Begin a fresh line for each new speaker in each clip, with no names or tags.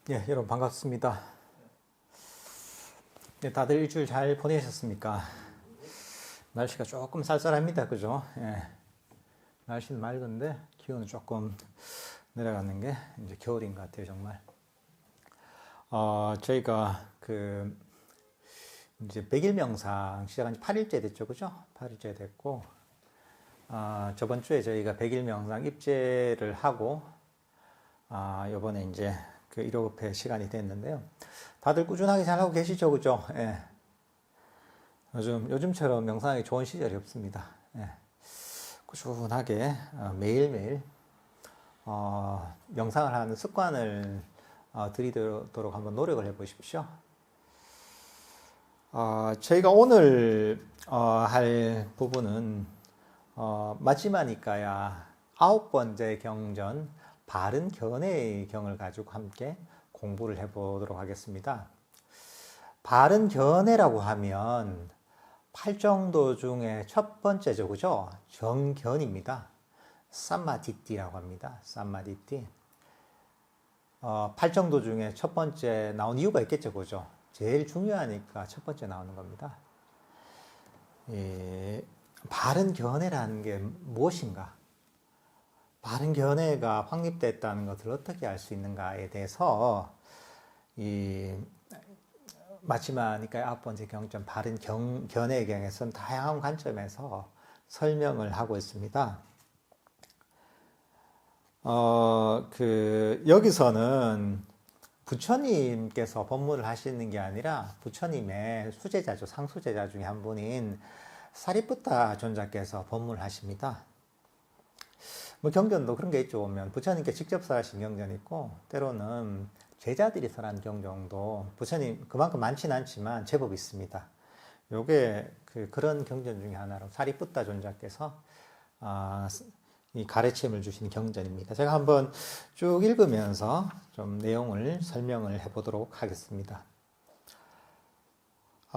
예, 여러분 반갑습니다. 예, 다들 일주일 잘 보내셨습니까? 날씨가 조금 쌀쌀합니다. 그죠? 예, 날씨는 맑은데 기온은 조금 내려가는 게 이제 겨울인 것 같아요, 정말. 저희가 이제 100일 명상 시작한 지 8일째 됐죠, 그죠? 8일째 됐고, 저번 주에 저희가 100일 명상 입제를 하고, 요번에 이제 그 1호급회 시간이 됐는데요. 다들 꾸준하게 잘하고 계시죠, 그죠? 예. 요즘처럼 명상하기 좋은 시절이 없습니다. 예. 꾸준하게 매일매일 명상을 하는 습관을 들이도록 한번 노력을 해 보십시오. 저희가 오늘 할 부분은 마지막이니까야 9번째 경전 바른 견해의 경을 가지고 함께 공부를 해보도록 하겠습니다. 바른 견해라고 하면 8정도 중에 첫 번째죠, 그죠? 정견입니다. 삼마디띠라고 합니다. 삼마디띠. 8정도 중에 첫 번째 나온 이유가 있겠죠, 그죠? 제일 중요하니까 첫 번째 나오는 겁니다. 바른 견해라는 게 무엇인가? 바른 견해가 확립됐다는 것을 어떻게 알 수 있는가에 대해서 마지막이니까 9번째 경전 바른 견해의 경에서는 다양한 관점에서 설명을 하고 있습니다. 여기서는 부처님께서 법문을 하시는 게 아니라 부처님의 수제자죠. 상수제자 중에 한 분인 사리푸타 존자께서 법문을 하십니다. 뭐 경전도 그런 게 있죠. 보면 부처님께 직접 설하신 경전이 있고 때로는 제자들이 설한 경전도 부처님 그만큼 많지는 않지만 제법 있습니다. 요게 그런 경전 중에 하나로 사리푸타 존자께서 이 가르침을 주신 경전입니다. 제가 한번 쭉 읽으면서 좀 내용을 설명을 해보도록 하겠습니다.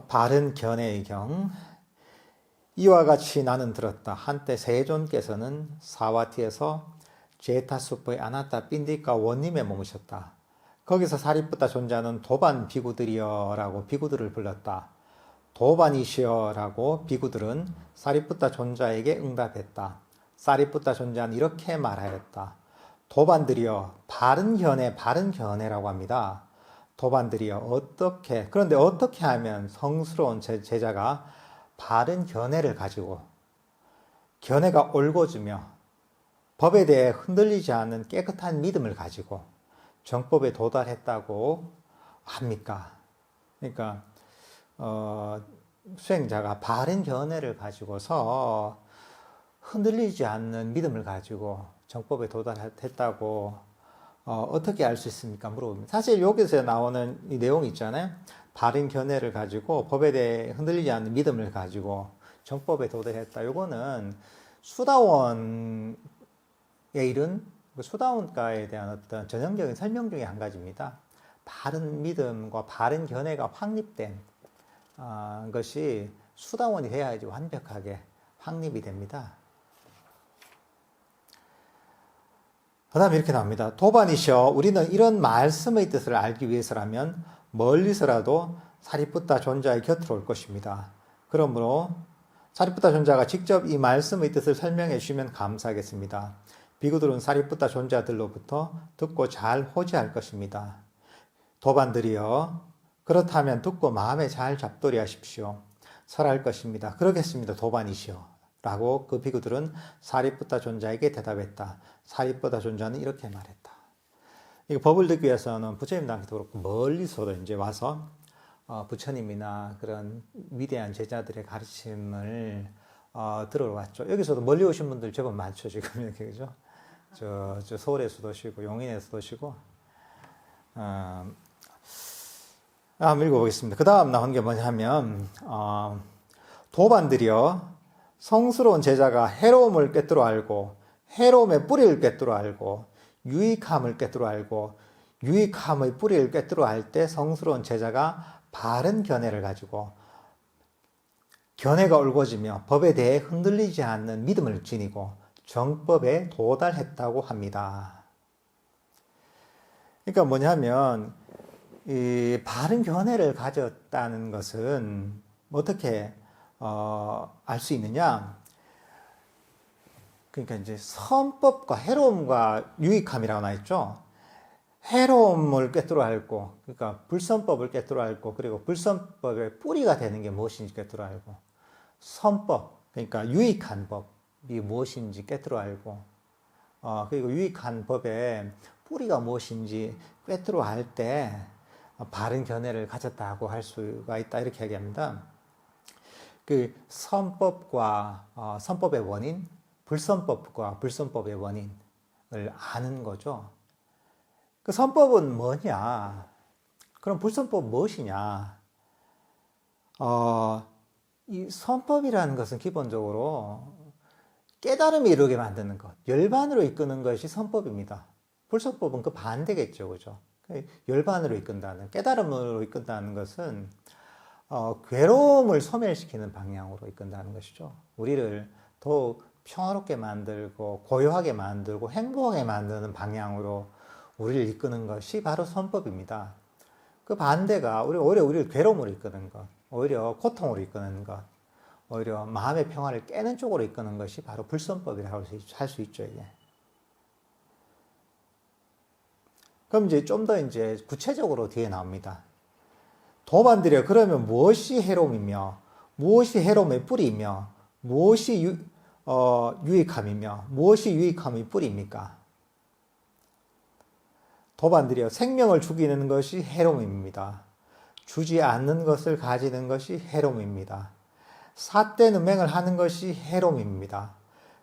바른 견해의 경. 이와 같이 나는 들었다. 한때 세존께서는 사와티에서 제타수프의 아나타 빈디카 원님에 머무셨다. 거기서 사리푸타 존자는 도반 비구들이여라고 비구들을 불렀다. 도반이시여라고 비구들은 사리푸타 존자에게 응답했다. 사리푸타 존자는 이렇게 말하였다. 도반들이여, 바른 견해라고 합니다. 도반들이여, 그런데 어떻게 하면 성스러운 제자가 바른 견해를 가지고 견해가 옳고지며 법에 대해 흔들리지 않는 깨끗한 믿음을 가지고 정법에 도달했다고 합니까? 그러니까 수행자가 바른 견해를 가지고서 흔들리지 않는 믿음을 가지고 정법에 도달했다고 어떻게 알 수 있습니까? 물어봅니다. 사실 여기서 나오는 이 내용이 있잖아요. 바른 견해를 가지고 법에 대해 흔들리지 않는 믿음을 가지고 정법에 도달했다. 요거는 수다원에 이른 수다원가에 대한 어떤 전형적인 설명 중에 한 가지입니다. 바른 믿음과 바른 견해가 확립된 것이 수다원이 돼야지 완벽하게 확립이 됩니다. 그 다음에 이렇게 나옵니다. 도반이셔, 우리는 이런 말씀의 뜻을 알기 위해서라면 멀리서라도 사리푸타 존자의 곁으로 올 것입니다. 그러므로 사리푸타 존자가 직접 이 말씀의 뜻을 설명해 주시면 감사하겠습니다. 비구들은 사리푸타 존자들로부터 듣고 잘 호지할 것입니다. 도반들이여, 그렇다면 듣고 마음에 잘 잡돌이 하십시오. 설할 것입니다. 그러겠습니다. 도반이시여 라고 그 비구들은 사리푸타 존자에게 대답했다. 사리푸타 존자는 이렇게 말했다. 이거 법을 듣기 위해서는 부처님한테도 그렇고 멀리서도 이제 와서 부처님이나 그런 위대한 제자들의 가르침을 들으러 왔죠. 여기서도 멀리 오신 분들 제법 많죠, 지금 이렇게, 그죠? 저 서울에서도 오시고 용인에서도 오시고. 한번 읽어보겠습니다. 그 다음 나온 게 뭐냐면 도반들이여, 성스러운 제자가 해로움을 꿰뚫어 알고 해로움의 뿌리를 꿰뚫어 알고 유익함을 꿰뚫어 알고 유익함의 뿌리를 꿰뚫어 알 때 성스러운 제자가 바른 견해를 가지고 견해가 옳고지며 법에 대해 흔들리지 않는 믿음을 지니고 정법에 도달했다고 합니다. 그러니까 뭐냐면 이 바른 견해를 가졌다는 것은 어떻게 알 수 있느냐? 그러니까 이제 선법과 해로움과 유익함이라고 나 있죠. 해로움을 꿰뚫어 알고, 그러니까 불선법을 꿰뚫어 알고, 그리고 불선법의 뿌리가 되는 게 무엇인지 꿰뚫어 알고, 선법, 그러니까 유익한 법이 무엇인지 꿰뚫어 알고, 그리고 유익한 법의 뿌리가 무엇인지 꿰뚫어 알 때 바른 견해를 가졌다고 할 수가 있다 이렇게 얘기합니다. 그 선법과 선법의 원인, 불선법과 불선법의 원인을 아는 거죠. 그 선법은 뭐냐? 그럼 불선법 무엇이냐? 이 선법이라는 것은 기본적으로 깨달음이 이루게 만드는 것, 열반으로 이끄는 것이 선법입니다. 불선법은 그 반대겠죠, 그죠? 열반으로 이끈다는, 깨달음으로 이끈다는 것은 괴로움을 소멸시키는 방향으로 이끈다는 것이죠. 우리를 더욱 평화롭게 만들고 고요하게 만들고 행복하게 만드는 방향으로 우리를 이끄는 것이 바로 선법입니다. 그 반대가 오히려 우리를 괴로움으로 이끄는 것, 오히려 고통으로 이끄는 것, 오히려 마음의 평화를 깨는 쪽으로 이끄는 것이 바로 불선법이라고 할 수 있죠, 이게. 그럼 이제 좀 더 이제 구체적으로 뒤에 나옵니다. 도반들이여 그러면 무엇이 해로움이며 무엇이 해로움의 뿌리이며 무엇이 유익함이며 무엇이 유익함의 뿌리입니까? 도반들이여 생명을 죽이는 것이 해로움입니다. 주지 않는 것을 가지는 것이 해로움입니다. 삿된 음행을 하는 것이 해로움입니다.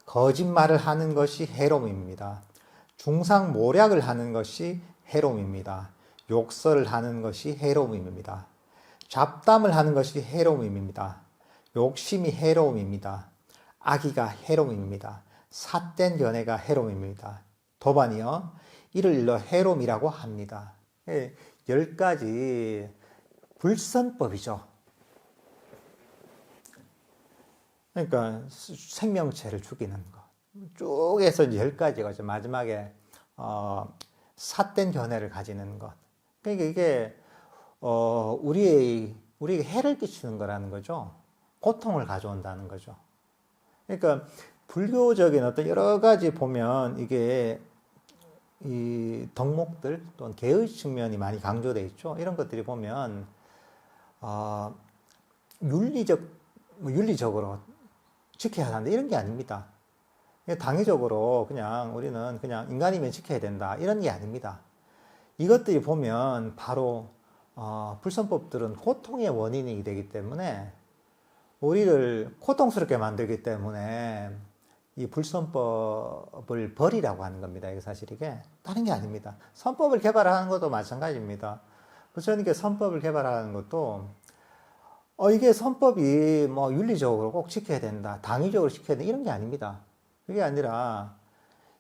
거짓말을 하는 것이 해로움입니다. 중상모략을 하는 것이 해로움입니다. 욕설을 하는 것이 해로움입니다. 잡담을 하는 것이 해로움입니다. 욕심이 해로움입니다. 악의가 해로움입니다. 삿된 견해가 해로움입니다. 도반이요 이를 일러 해로움이라고 합니다. 10가지 불선법이죠. 그러니까 생명체를 죽이는 것. 쭉 해서 10가지가 마지막에 삿된 견해를 가지는 것. 그러니까 이게 우리에게 해를 끼치는 거라는 거죠. 고통을 가져온다는 거죠. 그러니까 불교적인 어떤 여러 가지 보면 이게 이 덕목들 또는 계의 측면이 많이 강조되어 있죠. 이런 것들이 보면 윤리적으로 지켜야 한다 이런 게 아닙니다. 당위적으로 그냥 우리는 그냥 인간이면 지켜야 된다 이런 게 아닙니다. 이것들이 보면 바로 불선법들은 고통의 원인이 되기 때문에 우리를 고통스럽게 만들기 때문에 이 불선법을 버리라고 하는 겁니다. 이게 사실 이게 다른 게 아닙니다. 선법을 개발하는 것도 마찬가지입니다. 부처님께 선법을 개발하는 것도 이게 선법이 뭐 윤리적으로 꼭 지켜야 된다, 당위적으로 지켜야 된다 이런 게 아닙니다. 그게 아니라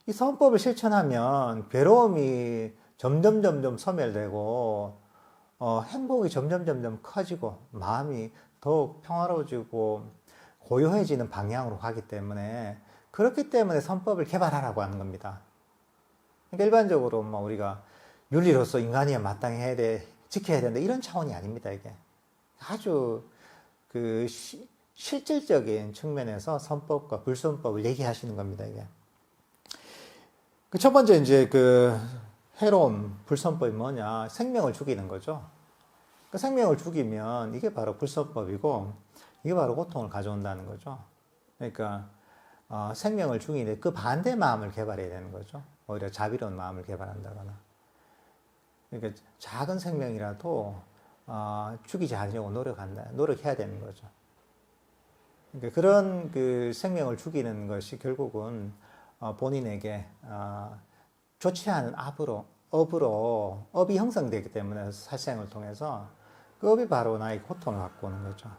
이 선법을 실천하면 괴로움이 점점 소멸되고 행복이 점점 커지고 마음이 더욱 평화로워지고 고요해지는 방향으로 가기 때문에 그렇기 때문에 선법을 개발하라고 하는 겁니다. 그러니까 일반적으로 뭐 우리가 윤리로서 인간이야 마땅히 해야 돼, 지켜야 된다 이런 차원이 아닙니다. 이게 아주 그 실질적인 측면에서 선법과 불선법을 얘기하시는 겁니다. 이게 그 첫 번째 이제 그 해로움 불선법이 뭐냐? 생명을 죽이는 거죠. 그 생명을 죽이면 이게 바로 불선법이고 이게 바로 고통을 가져온다는 거죠. 그러니까 생명을 죽이는데 그 반대 마음을 개발해야 되는 거죠. 오히려 자비로운 마음을 개발한다거나. 그러니까 작은 생명이라도 죽이지 않으려고 노력해야 되는 거죠. 그러니까 그런 그 생명을 죽이는 것이 결국은 본인에게 좋지 않은 업이 형성되기 때문에 살생을 통해서 그 업이 바로 나의 고통을 갖고 오는 거죠.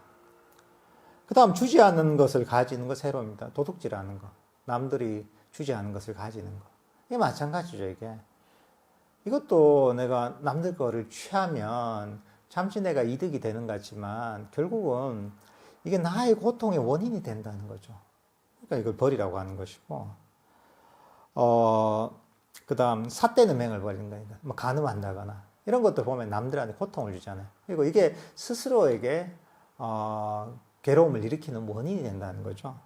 그 다음 주지 않는 것을 가지는 것 새로입니다. 도둑질하는 것. 남들이 주지 않은 것을 가지는 것. 이게 마찬가지죠, 이게. 이것도 내가 남들 거를 취하면 잠시 내가 이득이 되는 것 같지만 결국은 이게 나의 고통의 원인이 된다는 거죠. 그러니까 이걸 버리라고 하는 것이고, 그 다음 삿대는 맹을 버리는 거니까 뭐 간음한다거나 이런 것들 보면 남들한테 고통을 주잖아요. 그리고 이게 스스로에게 괴로움을 일으키는 원인이 된다는 거죠.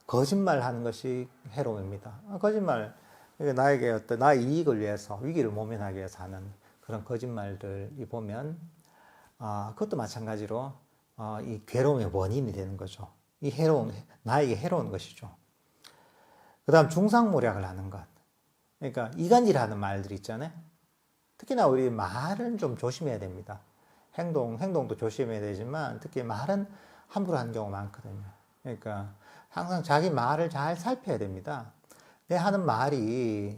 거짓말하는 것이 해로움입니다. 거짓말, 나에게 어떤 나의 이익을 위해서 위기를 모면하기 위해서 하는 그런 거짓말들이 보면 그것도 마찬가지로 이 괴로움의 원인이 되는 거죠. 이 해로운 나에게 해로운 것이죠. 그다음 중상모략을 하는 것. 그러니까 이간질하는 말들 있잖아요. 특히나 우리 말은 좀 조심해야 됩니다. 행동도 조심해야 되지만 특히 말은 함부로 하는 경우가 많거든요. 그러니까 항상 자기 말을 잘 살펴야 됩니다. 내 하는 말이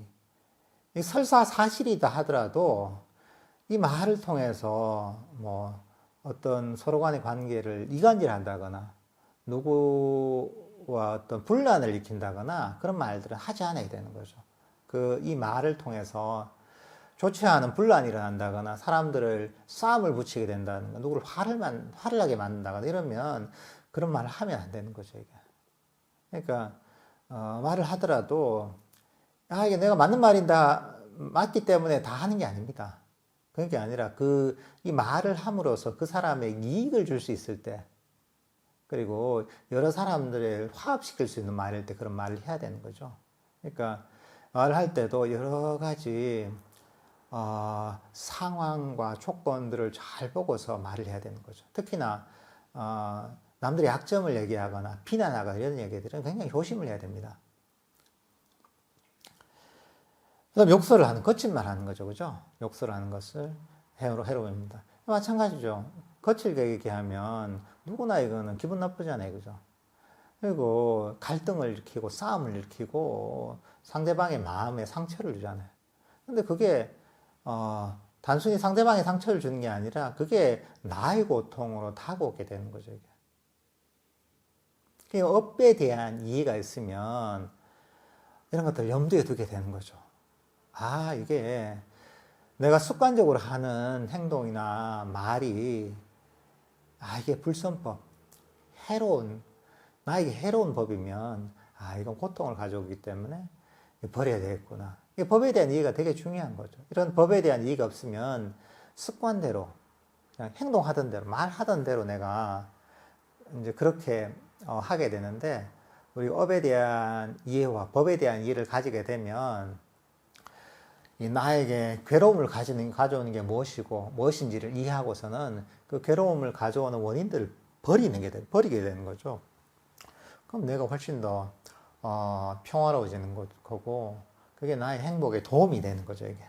설사 사실이다 하더라도 이 말을 통해서 뭐 어떤 서로 간의 관계를 이간질한다거나 누구와 어떤 분란을 일으킨다거나 그런 말들은 하지 않아야 되는 거죠. 이 말을 통해서 좋지 않은 분란이 일어난다거나 사람들을 싸움을 붙이게 된다는 거, 누구를 화를 나게 만든다거나 이러면 그런 말을 하면 안 되는 거죠, 이게. 그러니까 말을 하더라도 이게 내가 맞는 말인다 맞기 때문에 다 하는 게 아닙니다. 그런 게 아니라 이 말을 함으로써 그 사람의 이익을 줄 수 있을 때 그리고 여러 사람들을 화합시킬 수 있는 말일 때 그런 말을 해야 되는 거죠. 그러니까 말을 할 때도 여러 가지 상황과 조건들을 잘 보고서 말을 해야 되는 거죠. 특히나 남들의 약점을 얘기하거나 비난하거나 이런 얘기들은 굉장히 조심을 해야 됩니다. 그다음 욕설을 하는, 거짓말 하는 거죠. 그죠? 욕설을 하는 것을 해로움입니다. 마찬가지죠. 거칠게 얘기하면 누구나 이거는 기분 나쁘잖아요. 그죠? 그리고 갈등을 일으키고 싸움을 일으키고 상대방의 마음에 상처를 주잖아요. 근데 그게 단순히 상대방의 상처를 주는 게 아니라 그게 나의 고통으로 다가오게 되는 거죠. 이게 업에 대한 이해가 있으면 이런 것들 염두에 두게 되는 거죠. 이게 내가 습관적으로 하는 행동이나 말이 이게 불선법, 나에게 해로운 법이면 이건 고통을 가져오기 때문에 버려야 되겠구나. 이 법에 대한 이해가 되게 중요한 거죠. 이런 법에 대한 이해가 없으면 습관대로 그냥 행동하던 대로 말하던 대로 내가 이제 그렇게 하게 되는데 우리 업에 대한 이해와 법에 대한 이해를 가지게 되면 나에게 괴로움을 가져오는 게 무엇인지를 이해하고서는 그 괴로움을 가져오는 원인들을 버리게 되는 거죠. 그럼 내가 훨씬 더 평화로워지는 거고 그게 나의 행복에 도움이 되는 거죠. 이게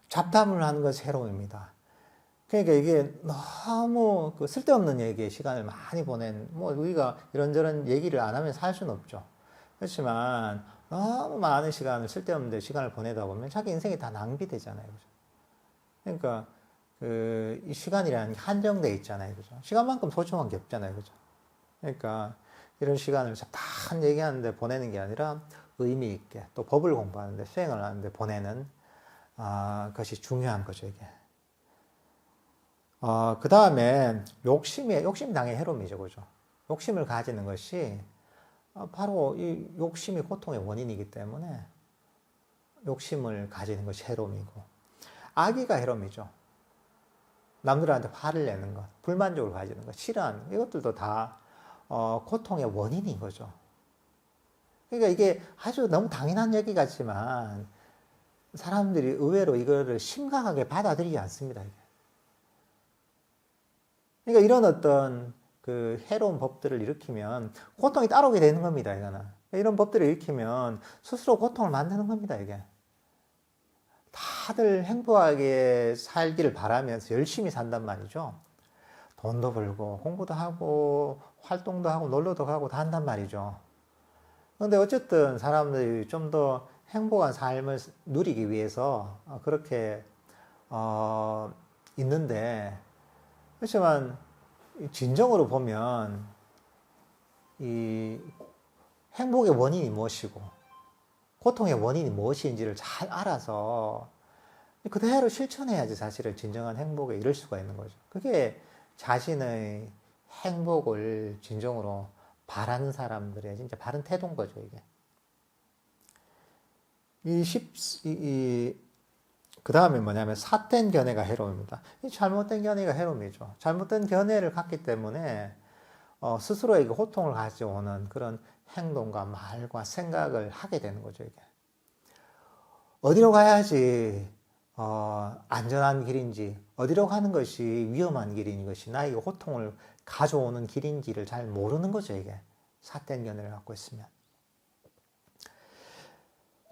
잡담을 하는 것이 해로움입니다. 그러니까 이게 너무 쓸데없는 얘기에 시간을 많이 우리가 이런저런 얘기를 안 하면 살 수는 없죠. 그렇지만 너무 많은 쓸데없는 데 시간을 보내다 보면 자기 인생이 다 낭비되잖아요. 그죠? 그러니까 이 시간이라는 게 한정돼 있잖아요. 그죠? 시간만큼 소중한 게 없잖아요. 그죠? 그러니까 이런 시간을 잡다한 얘기하는데 보내는 게 아니라 의미 있게 또 법을 공부하는데 수행을 하는데 보내는 것이 중요한 거죠. 이게. 그 다음에 욕심이 당연히 해로움이죠. 그죠? 욕심을 가지는 것이 바로 이 욕심이 고통의 원인이기 때문에 욕심을 가지는 것이 해로움이고 악의가 해로움이죠. 남들한테 화를 내는 것, 불만족을 가지는 것, 싫어하는 것, 이것들도 다 고통의 원인인 거죠. 그러니까 이게 아주 너무 당연한 얘기 같지만 사람들이 의외로 이거를 심각하게 받아들이지 않습니다. 그러니까 이런 어떤 해로운 법들을 일으키면 고통이 따라오게 되는 겁니다. 이거는. 이런 법들을 일으키면 스스로 고통을 만드는 겁니다. 이게. 다들 행복하게 살기를 바라면서 열심히 산단 말이죠. 돈도 벌고 공부도 하고 활동도 하고 놀러도 가고 다 한단 말이죠. 그런데 어쨌든 사람들이 좀 더 행복한 삶을 누리기 위해서 그렇게 있는데 그렇지만 진정으로 보면 이 행복의 원인이 무엇이고 고통의 원인이 무엇인지를 잘 알아서 그대로 실천해야지 사실은 진정한 행복에 이를 수가 있는 거죠. 그게 자신의 행복을 진정으로 바라는 사람들의 진짜 바른 태도인 거죠, 이게. 그 다음에 뭐냐면 삿된 견해가 해로움입니다. 이 잘못된 견해가 해로움이죠. 잘못된 견해를 갖기 때문에 스스로에게 호통을 가져오는 그런 행동과 말과 생각을 하게 되는 거죠. 이게 어디로 가야지 안전한 길인지, 어디로 가는 것이 위험한 길인 것이 나에게 호통을 가져오는 길인지를 잘 모르는 거죠. 이게 삿된 견해를 갖고 있으면.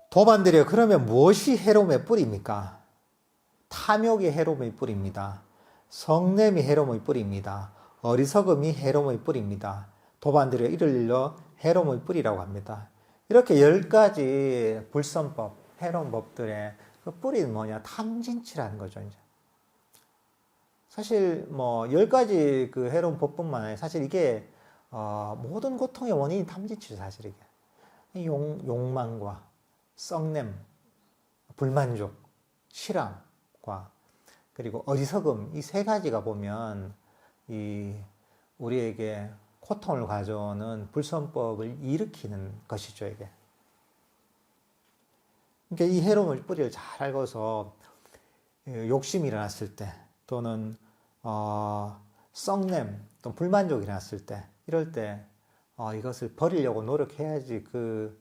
도반들이요, 그러면 무엇이 해로움의 뿌리입니까? 탐욕이 해로움의 뿌리입니다. 성냄이 해로움의 뿌리입니다. 어리석음이 해로움의 뿌리입니다. 도반들이요, 이를 일러 해로움의 뿌리라고 합니다. 이렇게 10가지 불선법, 해로운 법들의 그 뿌리는 뭐냐? 탐진치라는 거죠, 이제. 사실, 10가지 그 해로운 법뿐만 아니라 사실 이게, 모든 고통의 원인이 탐진치죠, 사실 이게. 욕망과 썩냄, 불만족, 실함과 그리고 어리석음, 이 3가지가 보면 우리에게 고통을 가져오는 불선법을 일으키는 것이죠, 이게. 그러니까 이 해로움의 뿌리를 잘 알고서 욕심이 일어났을 때 또는 썩냄 또 불만족이 일어났을 때 이럴 때 이것을 버리려고 노력해야지 그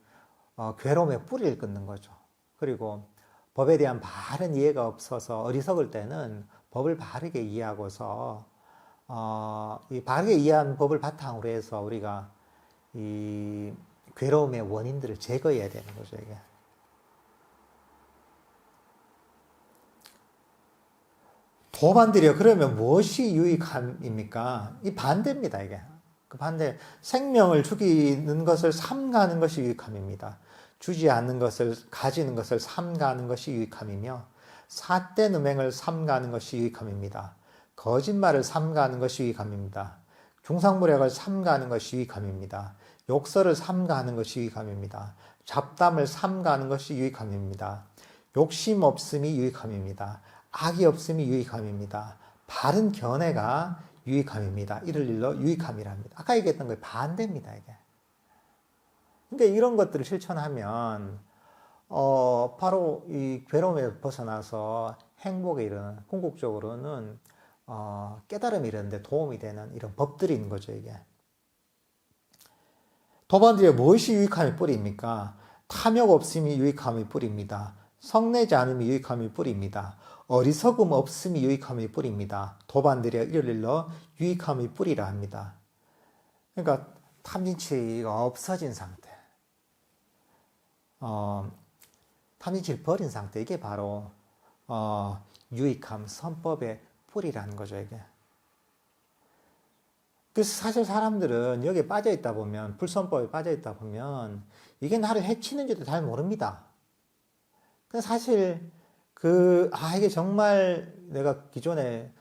괴로움의 뿌리를 끊는 거죠. 그리고 법에 대한 바른 이해가 없어서 어리석을 때는 법을 바르게 이해하고서 이 바르게 이해한 법을 바탕으로 해서 우리가 이 괴로움의 원인들을 제거해야 되는 거죠, 이게. 도반들이요, 그러면 무엇이 유익함입니까? 이 반대입니다, 이게. 그 반대, 생명을 죽이는 것을 삼가하는 것이 유익함입니다. 주지 않는 것을, 가지는 것을 삼가하는 것이 유익함이며, 삿된 음행을 삼가하는 것이 유익함입니다. 거짓말을 삼가하는 것이 유익함입니다. 중상모략을 삼가하는 것이 유익함입니다. 욕설을 삼가하는 것이 유익함입니다. 잡담을 삼가하는 것이 유익함입니다. 욕심 없음이 유익함입니다. 악이 없음이 유익함입니다. 바른 견해가 유익함입니다. 이를 일러 유익함이랍니다. 아까 얘기했던 거에 반대입니다, 이게. 그러니까 이런 것들을 실천하면, 바로 이 괴로움에 벗어나서 행복에 이르는, 궁극적으로는, 깨달음이 이르는데 도움이 되는 이런 법들이 있는 거죠, 이게. 도반들의 무엇이 유익함의 뿌리입니까? 탐욕 없음이 유익함의 뿌리입니다. 성내지 않음이 유익함의 뿌리입니다. 어리석음 없음이 유익함의 뿌리입니다. 도반들의 이를 일러 유익함의 뿌리라 합니다. 그러니까 탐진치가 없어진 상태, 탐진치를 버린 상태, 이게 바로 유익함, 선법의 뿌리라는 거죠, 이게. 그래서 사실 사람들은 여기에 빠져 있다 보면, 불선법에 빠져 있다 보면 이게 나를 해치는지도 잘 모릅니다. 근데 사실 이게 정말 내가 기존에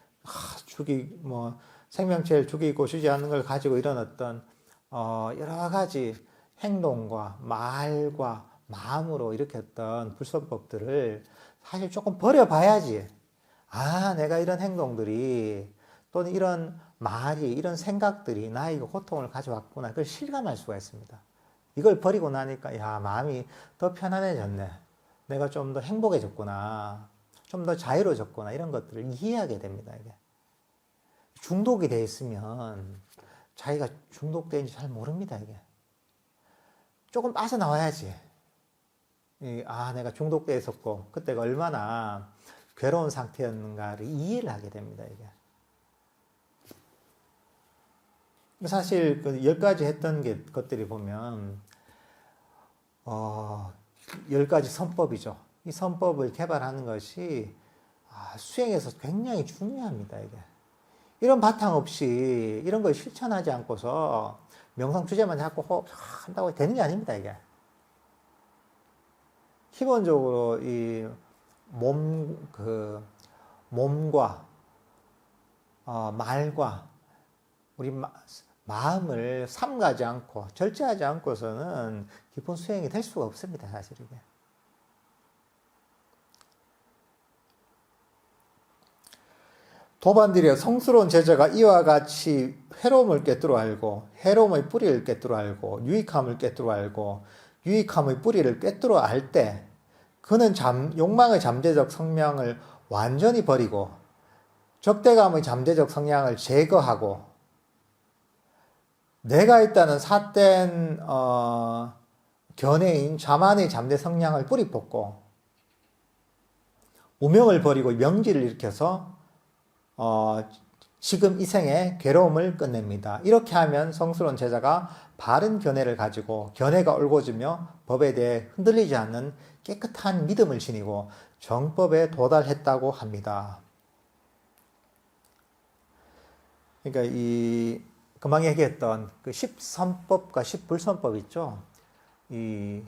생명체를 죽이고 주지 않는 걸 가지고 이런 어떤 여러 가지 행동과 말과 마음으로 일으켰던 불선법들을 사실 조금 버려봐야지. 내가 이런 행동들이 또는 이런 말이, 이런 생각들이 나에게 고통을 가져왔구나. 그걸 실감할 수가 있습니다. 이걸 버리고 나니까 마음이 더 편안해졌네. 내가 좀 더 행복해졌구나. 좀 더 자유로워졌구나. 이런 것들을 이해하게 됩니다, 이게. 중독이 돼 있으면 자기가 중독된지 잘 모릅니다, 이게. 조금 빠져나와야지. 내가 중독돼 있었고, 그때가 얼마나 괴로운 상태였는가를 이해를 하게 됩니다, 이게. 사실 그 10가지 했던 것들이 보면, 10가지 선법이죠. 이 선법을 개발하는 것이 수행에서 굉장히 중요합니다, 이게. 이런 바탕 없이 이런 걸 실천하지 않고서 명상 주제만 자꾸 한다고 되는 게 아닙니다, 이게. 기본적으로 이 몸과 말과 우리 마음을 삼가지 않고 절제하지 않고서는 깊은 수행이 될 수가 없습니다, 사실 이게. 도반들이여, 성스러운 제자가 이와 같이 해로움을 꿰뚫어 알고 해로움의 뿌리를 꿰뚫어 알고 유익함을 꿰뚫어 알고 유익함의 뿌리를 꿰뚫어 알 때 그는 욕망의 잠재적 성향을 완전히 버리고 적대감의 잠재적 성향을 제거하고 내가 있다는 삿된 견해인 자만의 잠재 성향을 뿌리 뽑고 우명을 버리고 명지를 일으켜서 지금 이 생의 괴로움을 끝냅니다. 이렇게 하면 성스러운 제자가 바른 견해를 가지고 견해가 올곧으며 법에 대해 흔들리지 않는 깨끗한 믿음을 지니고 정법에 도달했다고 합니다. 그러니까 이 금방 얘기했던 그 10선법과 10불선법 있죠. 이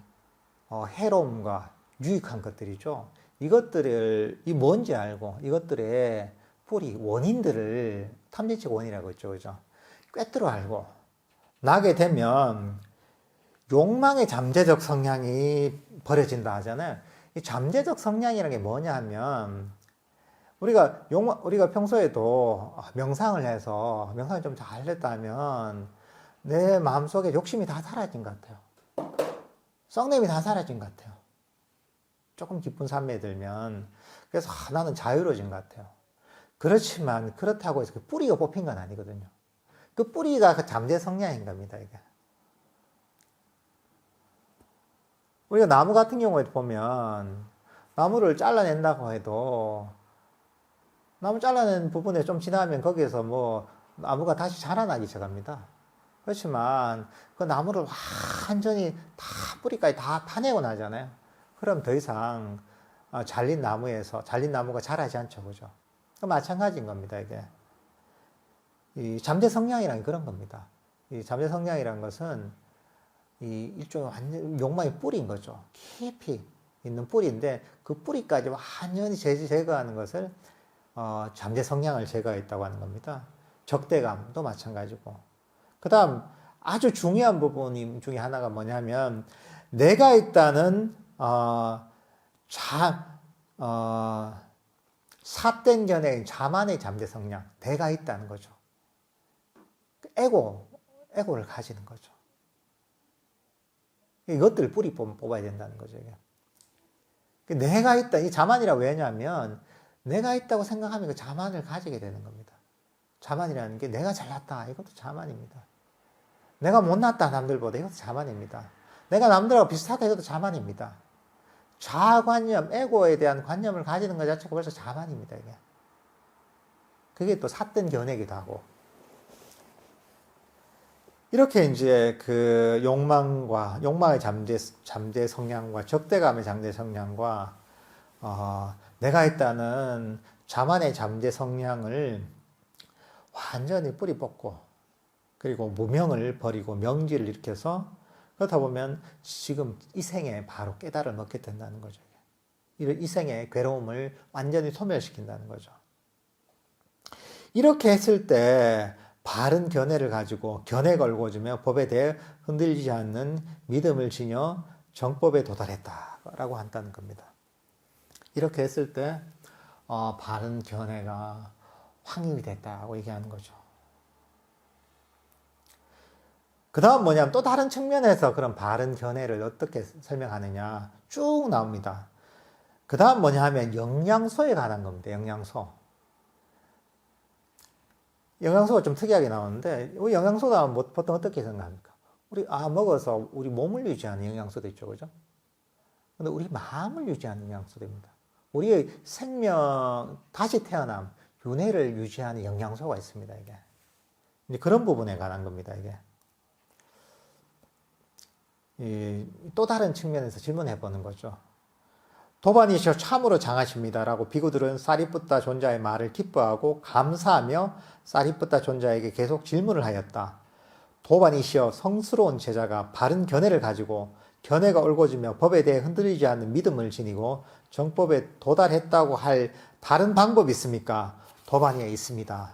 해로움과 유익한 것들이죠. 이것들을 뭔지 알고 이것들의 뿌리 원인들을 탐지적 원이라고 했죠, 그죠? 꿰뚫어 알고 나게 되면 욕망의 잠재적 성향이 버려진다 하잖아요. 이 잠재적 성향이라는 게 뭐냐 하면 우리가 평소에도 명상을 해서 명상을 좀 잘 했다면 내 마음속에 욕심이 다 사라진 것 같아요. 썩냄이 다 사라진 것 같아요. 조금 기쁜 삶에 들면 그래서 나는 자유로워진 것 같아요. 그렇지만 그렇다고 해서 그 뿌리가 뽑힌 건 아니거든요. 그 뿌리가 그 잠재 성향인 겁니다, 이게. 우리가 나무 같은 경우에 보면 나무를 잘라낸다고 해도 나무 잘라낸 부분에 좀 지나면 거기에서 뭐 나무가 다시 자라나기 시작합니다. 그렇지만 그 나무를 완전히 다 뿌리까지 다 파내고 나잖아요. 그럼 더 이상 잘린 나무가 자라지 않죠, 그죠? 마찬가지인 겁니다, 이게. 이 잠재 성향이란 그런 겁니다. 이 잠재 성향이란 것은 이 일종의 완전 욕망의 뿌리인 거죠. 깊이 있는 뿌리인데 그 뿌리까지 완전히 제거하는 것을 잠재 성향을 제거했다고 하는 겁니다. 적대감도 마찬가지고. 그 다음 아주 중요한 부분 중에 하나가 뭐냐면 내가 있다는 삿된 견해인 자만의 잠재 성향, 내가 있다는 거죠. 에고를 가지는 거죠. 이것들을 뿌리 뽑아야 된다는 거죠. 이게. 내가 있다, 이 자만이라고 왜냐하면 내가 있다고 생각하면 그 자만을 가지게 되는 겁니다. 자만이라는 게 내가 잘났다, 이것도 자만입니다. 내가 못났다, 남들보다, 이것도 자만입니다. 내가 남들하고 비슷하다, 이것도 자만입니다. 자아관념, 에고에 대한 관념을 가지는 것 자체가 벌써 자만입니다, 이게. 그게 또 삿된 견해기도 하고. 이렇게 이제 그 욕망의 잠재 성향과 적대감의 잠재 성향과, 내가 있다는 자만의 잠재 성향을 완전히 뿌리 뽑고, 그리고 무명을 버리고 명지를 일으켜서 그렇다 보면 지금 이 생에 바로 깨달음을 얻게 된다는 거죠. 이 생의 괴로움을 완전히 소멸시킨다는 거죠. 이렇게 했을 때 바른 견해를 가지고 견해가 올곧으며 법에 대해 흔들리지 않는 믿음을 지녀 정법에 도달했다라고 한다는 겁니다. 이렇게 했을 때 바른 견해가 확립이 됐다고 얘기하는 거죠. 그 다음 뭐냐면 또 다른 측면에서 그런 바른 견해를 어떻게 설명하느냐 쭉 나옵니다. 그 다음 뭐냐 하면 영양소에 관한 겁니다. 영양소가 좀 특이하게 나오는데 우리 영양소 나오면 보통 어떻게 생각합니까? 우리 먹어서 우리 몸을 유지하는 영양소도 있죠, 그죠? 근데 우리 마음을 유지하는 영양소입니다. 우리의 생명, 다시 태어남, 윤회를 유지하는 영양소가 있습니다, 이게. 이제 그런 부분에 관한 겁니다, 이게. 또 다른 측면에서 질문해 보는 거죠. 도반이시여 참으로 장하십니다라고 비구들은 사리푸타 존자의 말을 기뻐하고 감사하며 사리푸타 존자에게 계속 질문을 하였다. 도반이시여 성스러운 제자가 바른 견해를 가지고 견해가 올곧으며 법에 대해 흔들리지 않는 믿음을 지니고 정법에 도달했다고 할 다른 방법이 있습니까? 도반이에 있습니다.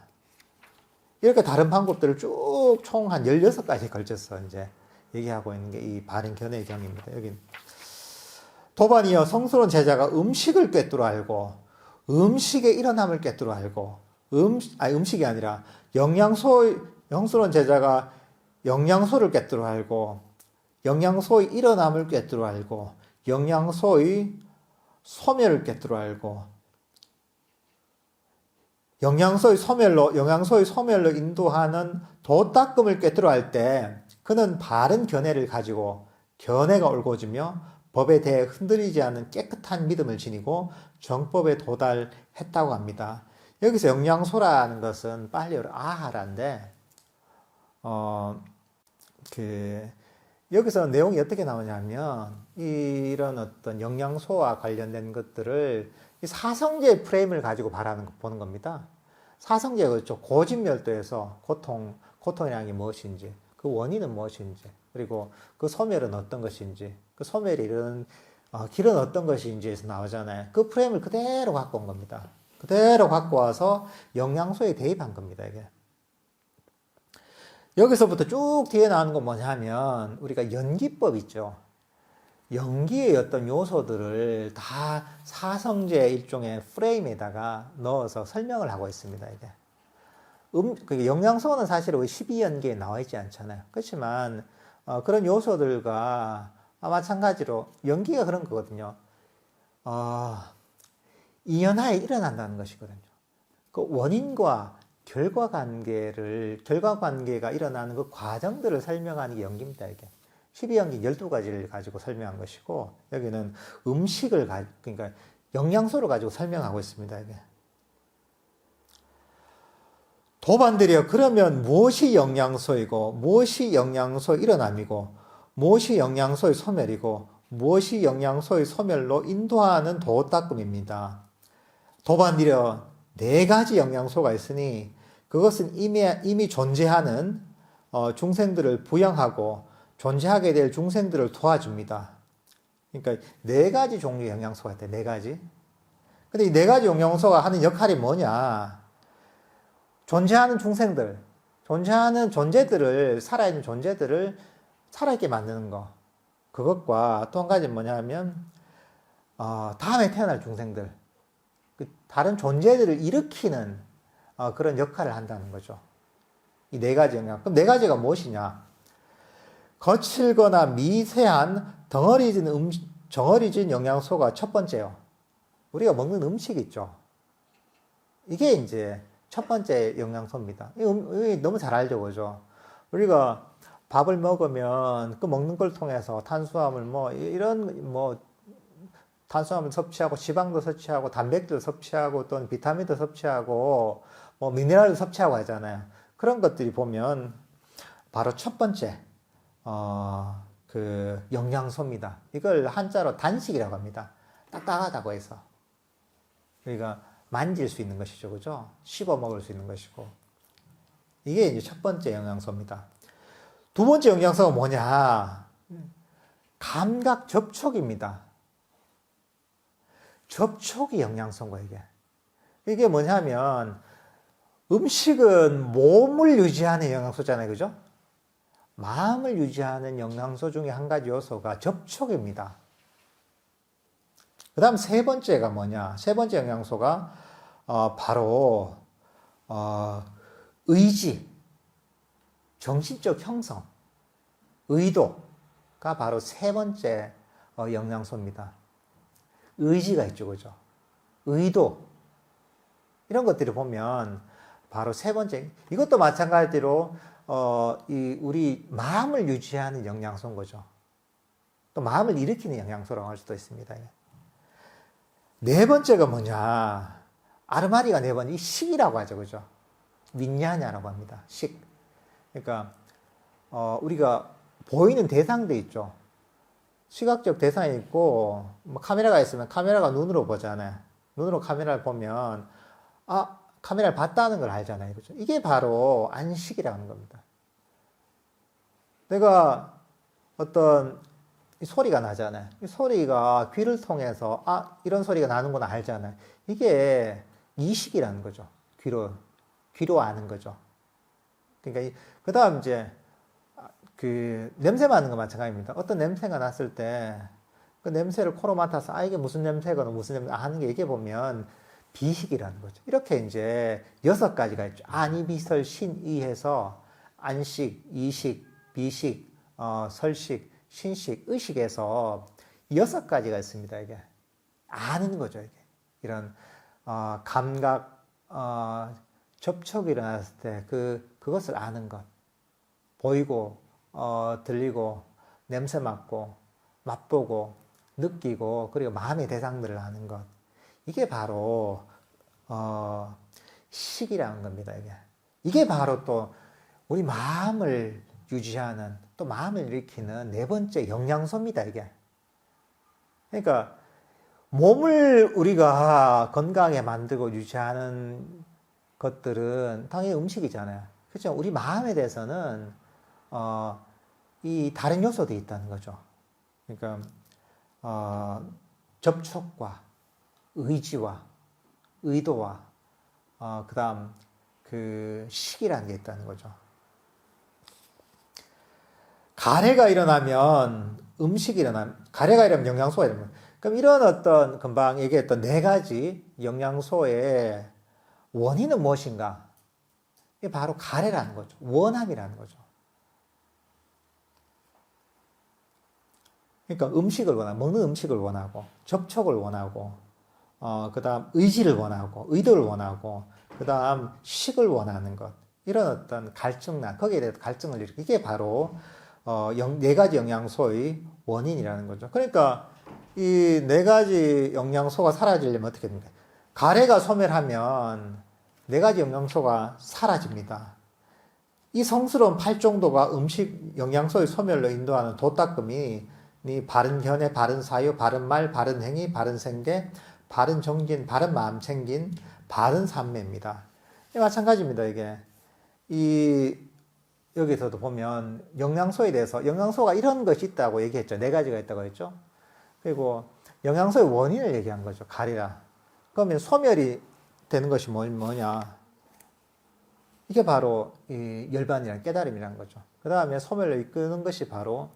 이렇게 다른 방법들을 쭉 총 한 16가지 걸쳐서 이제 얘기하고 있는 게 이 바른 견해의 경입니다. 여기 도반이여 성스러운 제자가 음식을 꿰뚫어 알고 음식의 일어남을 꿰뚫어 알고 음식이 아니라 성스러운 제자가 영양소를 꿰뚫어 알고 영양소의 일어남을 꿰뚫어 알고 영양소의 소멸을 꿰뚫어 알고 영양소의 소멸로 인도하는 도닦음을 꿰뚫어 알 때 그는 바른 견해를 가지고 견해가 올곧으며 법에 대해 흔들리지 않는 깨끗한 믿음을 지니고 정법에 도달했다고 합니다. 여기서 영양소라는 것은 빨리어로 아하라인데 여기서 내용이 어떻게 나오냐면 이런 어떤 영양소와 관련된 것들을 이 사성제 프레임을 가지고 보는 겁니다. 사성제가 그렇죠. 고집멸도에서 고통이라는 게 무엇인지, 그 원인은 무엇인지, 그리고 그 소멸은 어떤 것인지, 그 소멸이 이런 길은 어떤 것인지에서 나오잖아요. 그 프레임을 그대로 갖고 온 겁니다. 그대로 갖고 와서 영양소에 대입한 겁니다, 이게. 여기서부터 쭉 뒤에 나오는 건 뭐냐면 우리가 연기법 있죠. 연기의 어떤 요소들을 다 사성제 일종의 프레임에다가 넣어서 설명을 하고 있습니다, 이게. 영양소는 사실 우리 12연기에 나와 있지 않잖아요. 그렇지만 그런 요소들과 마찬가지로 연기가 그런 거거든요. 이연하에 일어난다는 것이거든요. 그 원인과 결과 관계가 일어나는 그 과정들을 설명하는 게 연기입니다, 이게. 12연기 12가지를 가지고 설명한 것이고, 여기는 그러니까 영양소를 가지고 설명하고 있습니다, 이게. 도반들이여, 그러면 무엇이 영양소이고, 무엇이 영양소의 일어남이고, 무엇이 영양소의 소멸이고, 무엇이 영양소의 소멸로 인도하는 도닦음입니다. 도반들이여, 4가지 영양소가 있으니 그것은 이미 존재하는 중생들을 부양하고 존재하게 될 중생들을 도와줍니다. 그러니까 4가지 종류의 영양소가 있대, 4가지. 근데 이 4가지 영양소가 하는 역할이 뭐냐? 존재하는 중생들, 살아있는 존재들을 살아있게 만드는 거. 그것과 또 한 가지는 뭐냐면, 다음에 태어날 중생들, 다른 존재들을 일으키는 그런 역할을 한다는 거죠. 이 4가지 영양. 그럼 4가지가 무엇이냐? 거칠거나 미세한 정어리진 영양소가 첫 번째요. 우리가 먹는 음식 있죠. 이게 이제 첫 번째 영양소입니다. 이거 너무 잘 알죠, 그죠? 우리가 밥을 먹으면 그 먹는 걸 통해서 탄수화물 탄수화물 섭취하고 지방도 섭취하고 단백질 섭취하고 또는 비타민도 섭취하고 미네랄도 섭취하고 하잖아요. 그런 것들이 보면 바로 첫 번째 그 영양소입니다. 이걸 한자로 단식이라고 합니다. 딱딱하다고 해서 우리가 만질 수 있는 것이죠, 그죠? 씹어 먹을 수 있는 것이고 이게 이제 첫 번째 영양소입니다. 두 번째 영양소가 뭐냐? 감각 접촉입니다. 접촉이 영양소인 거예요, 이게. 이게 뭐냐면, 음식은 몸을 유지하는 영양소잖아요, 그죠? 마음을 유지하는 영양소 중에 한 가지 요소가 접촉입니다. 그 다음 세 번째가 뭐냐? 세 번째 영양소가, 바로, 의지, 정신적 형성, 의도가 바로 세 번째 영양소입니다. 의지가 있죠, 그죠? 의도. 이런 것들을 보면 바로 세 번째, 이것도 마찬가지로, 우리 마음을 유지하는 영양소인 거죠. 또 마음을 일으키는 영양소라고 할 수도 있습니다. 네 번째가 뭐냐? 아르마리가 네 번째, 이 식이라고 하죠, 그죠? 윈냐냐라고 합니다. 식. 그러니까, 우리가 보이는 대상도 있죠. 시각적 대상이 있고, 카메라가 있으면 카메라가 눈으로 보잖아요. 눈으로 카메라를 보면, 카메라를 봤다는 걸 알잖아요. 그죠? 이게 바로 안식이라는 겁니다. 내가 어떤 소리가 나잖아요. 이 소리가 귀를 통해서, 이런 소리가 나는구나 알잖아요. 이게 이식이라는 거죠. 귀로 아는 거죠. 그러니까, 그 다음 이제, 냄새 맡는 거 마찬가지입니다. 어떤 냄새가 났을 때, 그 냄새를 코로 맡아서, 이게 무슨 냄새거나 무슨 냄새 하는 게, 이게 보면 비식이라는 거죠. 이렇게 이제 6가지가 있죠. 안, 이, 비, 설, 신, 이 해서 안식, 이식, 비식, 설식, 신식, 의식에서 6가지가 있습니다, 이게. 아는 거죠, 이게. 이런, 감각, 접촉이 일어났을 때 그것을 아는 것. 보이고, 들리고, 냄새 맡고, 맛보고, 느끼고, 그리고 마음의 대상들을 아는 것. 이게 바로, 식이라는 겁니다, 이게. 이게 바로 또 우리 마음을 유지하는, 또 마음을 일으키는 네 번째 영양소입니다, 이게. 그러니까, 몸을 우리가 건강하게 만들고 유지하는 것들은 당연히 음식이잖아요. 그렇죠? 우리 마음에 대해서는, 이 다른 요소도 있다는 거죠. 그러니까, 접촉과 의지와 의도와, 그 다음, 식이라는 게 있다는 거죠. 가래가 일어나면 가래가 일어나면 영양소가 일어나면, 그럼 이런 어떤, 금방 얘기했던 네 가지 영양소의 원인은 무엇인가? 이게 바로 가래라는 거죠. 원함이라는 거죠. 그러니까 먹는 음식을 원하고, 접촉을 원하고, 그 다음 의지를 원하고, 의도를 원하고, 그 다음 식을 원하는 것. 이런 어떤 거기에 대해서 갈증을 일으키고, 이게 바로, 네 가지 영양소의 원인이라는 거죠. 그러니까, 이 네 가지 영양소가 사라지려면 어떻게 됩니까? 가래가 소멸하면 네 가지 영양소가 사라집니다. 이 성스러운 팔종도가 음식 영양소의 소멸로 인도하는 도닦음이 바른 견해, 바른 사유, 바른 말, 바른 행위, 바른 생계, 바른 정진, 바른 마음 챙긴, 바른 삶매입니다. 마찬가지입니다, 이게. 여기서도 보면 영양소에 대해서, 영양소가 이런 것이 있다고 얘기했죠. 네 가지가 있다고 했죠. 그리고 영양소의 원인을 얘기한 거죠. 가리라. 그러면 소멸이 되는 것이 뭐냐. 이게 바로 이 열반이라는 깨달음이라는 거죠. 그 다음에 소멸을 이끄는 것이 바로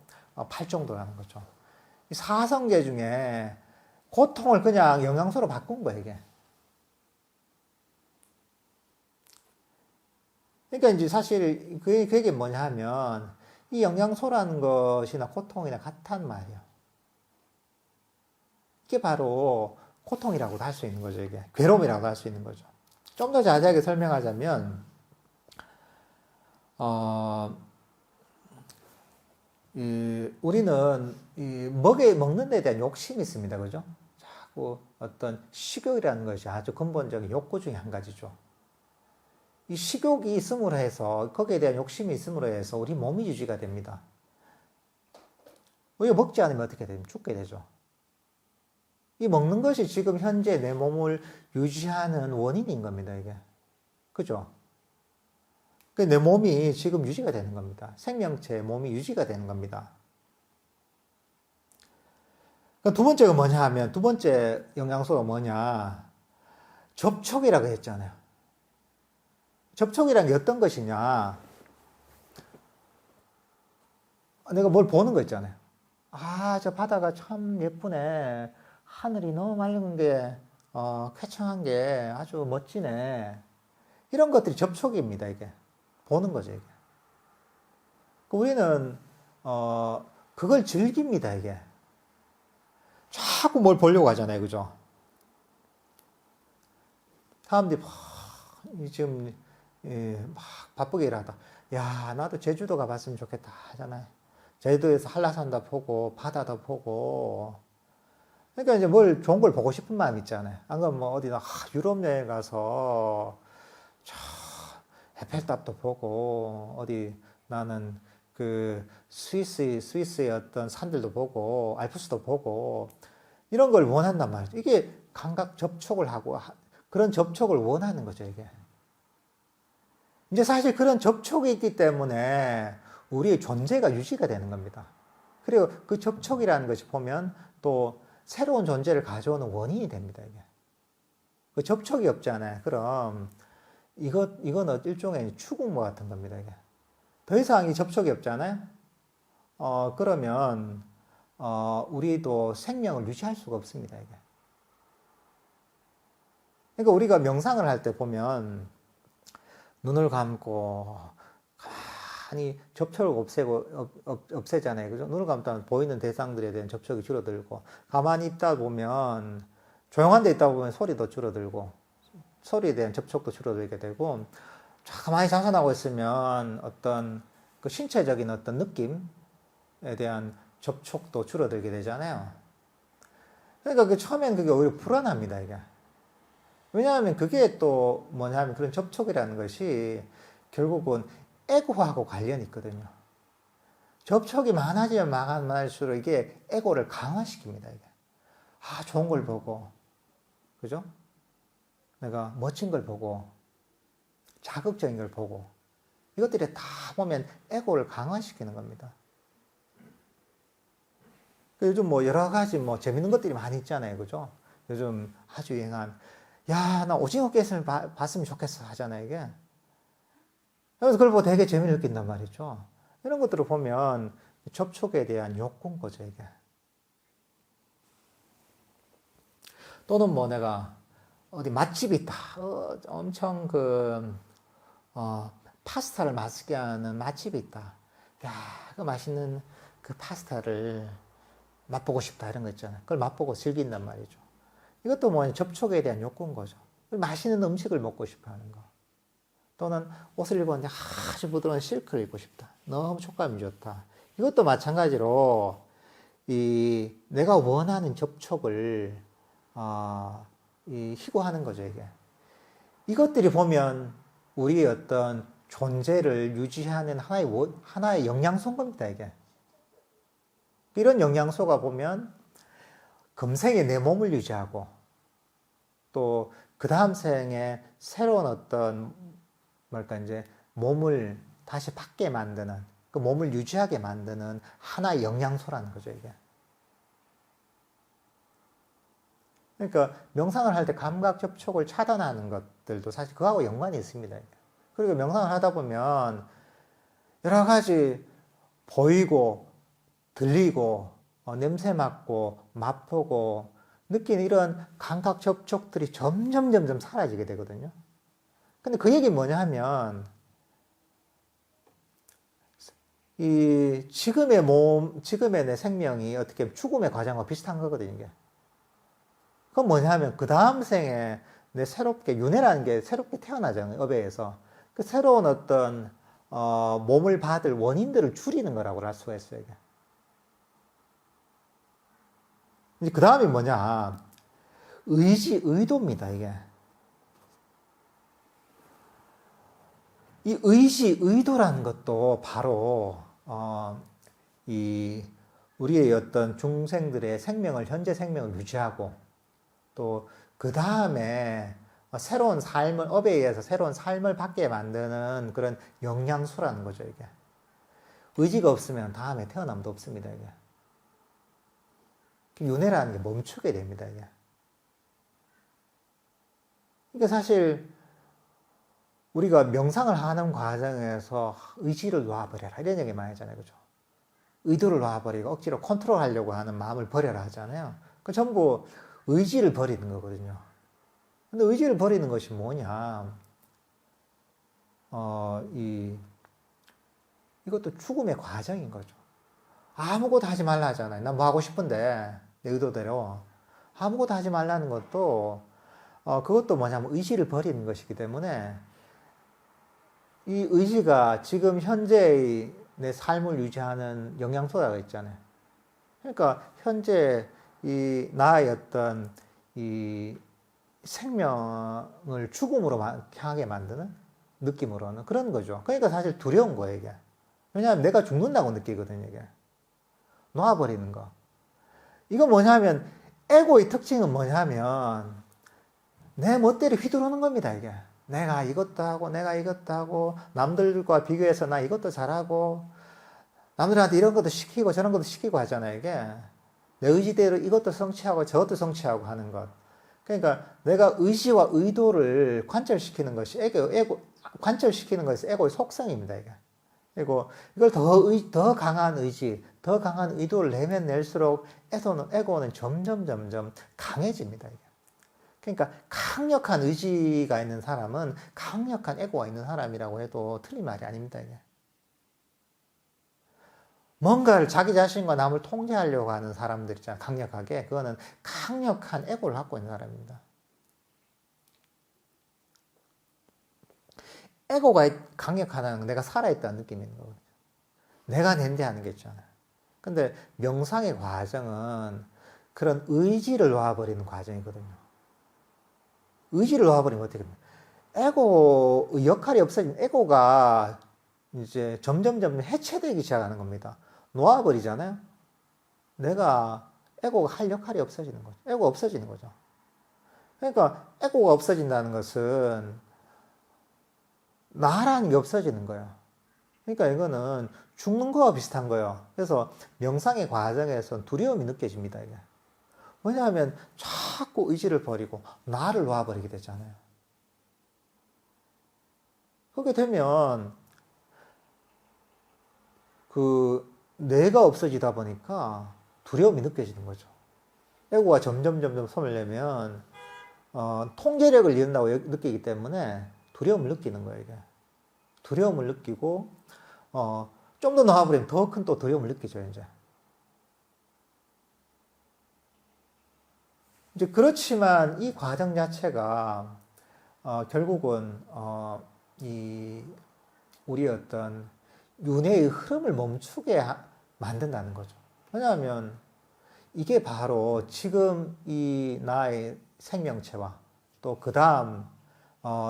팔정도라는 거죠. 이 사성계 중에 고통을 그냥 영양소로 바꾼 거예요, 이게. 그러니까 이제 사실 그게 뭐냐 하면 이 영양소라는 것이나 고통이나 같단 말이에요. 이게 바로 고통이라고도 할 수 있는 거죠, 이게. 괴로움이라고도 할 수 있는 거죠. 좀 더 자세하게 설명하자면, 우리는 먹는 데 대한 욕심이 있습니다. 그죠? 자꾸 어떤 식욕이라는 것이 아주 근본적인 욕구 중에 한 가지죠. 이 식욕이 있음으로 해서, 거기에 대한 욕심이 있음으로 해서 우리 몸이 유지가 됩니다. 우리가 먹지 않으면 어떻게 됩니까? 죽게 되죠. 이 먹는 것이 지금 현재 내 몸을 유지하는 원인인 겁니다, 이게. 그죠? 내 몸이 지금 유지가 되는 겁니다. 생명체의 몸이 유지가 되는 겁니다. 두 번째가 뭐냐 하면, 두 번째 영양소가 뭐냐? 접촉이라고 했잖아요. 접촉이란 게 어떤 것이냐? 내가 뭘 보는 거 있잖아요. 저 바다가 참 예쁘네. 하늘이 너무 맑은 게, 쾌청한 게 아주 멋지네. 이런 것들이 접촉입니다, 이게. 보는 거죠, 이게. 우리는, 그걸 즐깁니다, 이게. 자꾸 뭘 보려고 하잖아요, 그죠? 사람들이 지금, 막 바쁘게 일하다. 야, 나도 제주도 가봤으면 좋겠다 하잖아요. 제주도에서 한라산도 보고, 바다도 보고. 그러니까 이제 좋은 걸 보고 싶은 마음 있잖아요. 안 그러면 어디나, 유럽 여행 가서, 에펠탑도 보고, 나는 스위스의 어떤 산들도 보고, 알프스도 보고, 이런 걸 원한단 말이죠. 이게 감각 접촉을 하고, 그런 접촉을 원하는 거죠, 이게. 이제 사실 그런 접촉이 있기 때문에 우리의 존재가 유지가 되는 겁니다. 그리고 그 접촉이라는 것이 보면 또 새로운 존재를 가져오는 원인이 됩니다, 이게. 그 접촉이 없잖아요. 그럼 이건 일종의 추궁모 같은 겁니다, 이게. 더 이상 이 접촉이 없잖아요. 그러면 우리도 생명을 유지할 수가 없습니다, 이게. 그러니까 우리가 명상을 할 때 보면 눈을 감고 가만히 접촉을 없애잖아요, 그죠? 눈을 감다면 보이는 대상들에 대한 접촉이 줄어들고, 가만히 있다 보면 조용한 데 있다 보면 소리도 줄어들고 소리에 대한 접촉도 줄어들게 되고 가만히 자선하고 있으면 어떤 그 신체적인 어떤 느낌에 대한 접촉도 줄어들게 되잖아요. 그러니까 그 처음엔 그게 오히려 불안합니다, 이게. 왜냐하면 그게 또 뭐냐면 그런 접촉이라는 것이 결국은 에고하고 관련이 있거든요. 접촉이 많아지면 많아질수록 이게 에고를 강화시킵니다, 이게. 아, 좋은 걸 보고, 그죠? 내가 멋진 걸 보고, 자극적인 걸 보고, 이것들이 다 보면 에고를 강화시키는 겁니다. 요즘 뭐 여러 가지 뭐 재밌는 것들이 많이 있잖아요, 그죠? 요즘 아주 유행한, 야, 나 오징어 게임을 봤으면 좋겠어 하잖아요, 이게. 그래서 그걸 보고 되게 재미를 느낀단 말이죠. 이런 것들을 보면 접촉에 대한 욕구인 거죠, 이게. 또는 뭐 내가 어디 맛집이 있다. 엄청 파스타를 맛있게 하는 맛집이 있다. 야, 그 맛있는 그 파스타를 맛보고 싶다. 이런 거 있잖아요. 그걸 맛보고 즐긴단 말이죠. 이것도 뭐 접촉에 대한 욕구인 거죠. 맛있는 음식을 먹고 싶어 하는 거. 또는 옷을 입었는데 아주 부드러운 실크를 입고 싶다. 너무 촉감이 좋다. 이것도 마찬가지로 내가 원하는 접촉을 희구하는 거죠, 이게. 이것들이 보면 우리의 어떤 존재를 유지하는 하나의 영양소인 겁니다, 이게. 이런 영양소가 보면 금생에 내 몸을 유지하고 또 그 다음 생에 새로운 어떤 이제 몸을 다시 받게 만드는 그 몸을 유지하게 만드는 하나의 영양소라는 거죠, 이게. 그러니까 명상을 할 때 감각 접촉을 차단하는 것들도 사실 그거하고 연관이 있습니다. 그리고 명상을 하다 보면 여러 가지 보이고 들리고 냄새 맡고 맛보고 느끼는 이런 감각 접촉들이 점점 사라지게 되거든요. 근데 그 얘기는 뭐냐 하면 이 지금의 내 생명이 어떻게 보면 죽음의 과정과 비슷한 거거든요, 이게. 그건 뭐냐 하면 그 다음 생에 내 새롭게 윤회라는 게 새롭게 태어나잖아요, 업에에서. 그 새로운 어떤 몸을 받을 원인들을 줄이는 거라고 할 수가 있어요, 이게. 이제 그 다음이 뭐냐? 의도입니다, 이게. 이 의도라는 것도 바로, 우리의 어떤 중생들의 현재 생명을 유지하고, 또, 그 다음에 새로운 삶을, 업에 의해서 새로운 삶을 받게 만드는 그런 영양소라는 거죠, 이게. 의지가 없으면 다음에 태어남도 없습니다, 이게. 윤회라는 게 멈추게 됩니다, 이게. 그러니까 사실 우리가 명상을 하는 과정에서 의지를 놔버려라 이런 얘기 많이 하잖아요, 그죠? 의도를 놔버리고 억지로 컨트롤하려고 하는 마음을 버려라 하잖아요. 그 전부 의지를 버리는 거거든요. 근데 의지를 버리는 것이 뭐냐? 이것도 죽음의 과정인 거죠. 아무것도 하지 말라 하잖아요. 난 뭐 하고 싶은데 내 의도대로 아무것도 하지 말라는 것도 그것도 뭐냐면 의지를 버리는 것이기 때문에 이 의지가 지금 현재의 내 삶을 유지하는 영양소가 있잖아요. 그러니까 현재 이 나의 어떤 이 생명을 죽음으로 향하게 만드는 느낌으로는 그런 거죠. 그러니까 사실 두려운 거예요, 이게. 왜냐하면 내가 죽는다고 느끼거든요, 이게. 놓아버리는 거. 이거 뭐냐면 에고의 특징은 뭐냐면 내 멋대로 휘두르는 겁니다, 이게. 내가 이것도 하고 내가 이것도 하고 남들과 비교해서 나 이것도 잘하고 남들한테 이런 것도 시키고 저런 것도 시키고 하잖아요, 이게. 내 의지대로 이것도 성취하고 저것도 성취하고 하는 것. 그러니까 내가 의지와 의도를 관철시키는 것이 관철시키는 것이 에고의 속성입니다, 이게. 그리고 이걸 더 강한 의지, 더 강한 의도를 내면 낼수록 에고는 점점 강해집니다, 이게. 그러니까 강력한 의지가 있는 사람은 강력한 에고가 있는 사람이라고 해도 틀린 말이 아닙니다, 이게. 뭔가를 자기 자신과 남을 통제하려고 하는 사람들 있잖아요. 강력하게. 그거는 강력한 에고를 갖고 있는 사람입니다. 에고가 강력하다는 건 내가 살아있다는 느낌이 있는 거거든요. 내가 낸데 하는 게 있잖아요. 근데 명상의 과정은 그런 의지를 놓아버리는 과정이거든요. 의지를 놓아버리면 어떻게 됩니까? 에고의 역할이 없어지면 에고가 이제 점점 해체되기 시작하는 겁니다. 놓아버리잖아요. 에고가 할 역할이 없어지는 거죠. 에고가 없어지는 거죠. 그러니까 에고가 없어진다는 것은 나라는 게 없어지는 거예요. 그러니까 이거는 죽는 거와 비슷한 거예요. 그래서 명상의 과정에서 두려움이 느껴집니다, 이게. 왜냐하면 자꾸 의지를 버리고 나를 놓아버리게 되잖아요. 그렇게 되면 내가 없어지다 보니까 두려움이 느껴지는 거죠. 에고가 점점 손을 내면 통제력을 잃는다고 느끼기 때문에 두려움을 느끼는 거예요, 이게. 두려움을 느끼고 좀 더 나아버리면 더 큰 또 두려움을 느끼죠, 이제. 이제 그렇지만 이 과정 자체가 결국은 우리의 어떤 윤회의 흐름을 멈추게 만든다는 거죠. 왜냐하면 이게 바로 지금 이 나의 생명체와 또 그 다음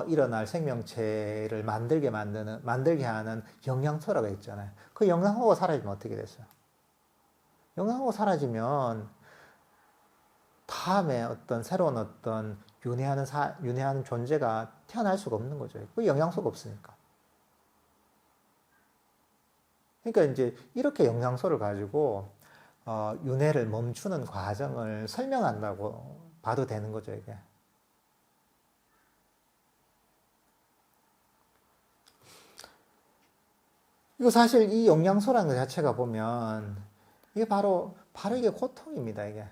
일어날 생명체를 만들게 하는 영양소라고 했잖아요. 그 영양소가 사라지면 어떻게 됐어요? 영양소가 사라지면 다음에 새로운 윤회하는 존재가 태어날 수가 없는 거죠. 그 영양소가 없으니까. 그러니까 이제 이렇게 영양소를 가지고 윤회를 멈추는 과정을 설명한다고 봐도 되는 거죠, 이게. 이거 사실 이 영양소라는 것 자체가 보면 이게 바로 이게 고통입니다, 이게.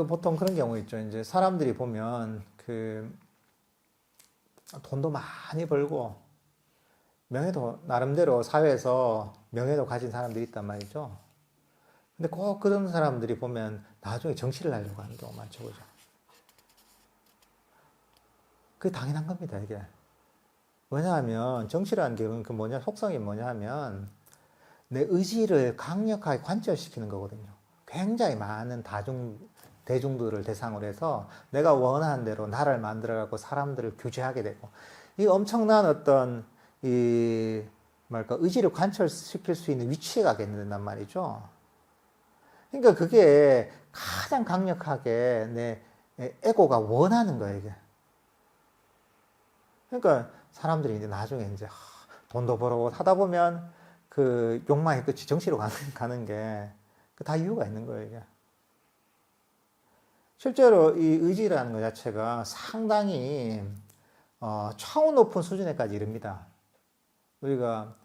보통 그런 경우 있죠. 이제 사람들이 보면 돈도 많이 벌고 명예도 나름대로 사회에서 명예도 가진 사람들이 있단 말이죠. 근데 꼭 그런 사람들이 보면 나중에 정치를 하려고 하는 경우가 많죠, 그죠? 그게 당연한 겁니다, 이게. 왜냐하면 정치라는 게 속성이 뭐냐 하면 내 의지를 강력하게 관철시키는 거거든요. 굉장히 많은 대중들을 대상으로 해서 내가 원하는 대로 나라를 만들어갖고 사람들을 규제하게 되고, 이 엄청난 의지를 관철시킬 수 있는 위치에 가게 된단 말이죠. 그러니까 그게 가장 강력하게 내 에고가 원하는 거예요, 이게. 그러니까 사람들이 이제 나중에 이제 돈도 벌고 하다 보면 그 욕망의 끝이 정치로 가는 게 다 이유가 있는 거예요, 이게. 실제로 이 의지라는 것 자체가 상당히 차원 높은 수준에까지 이릅니다. 우리가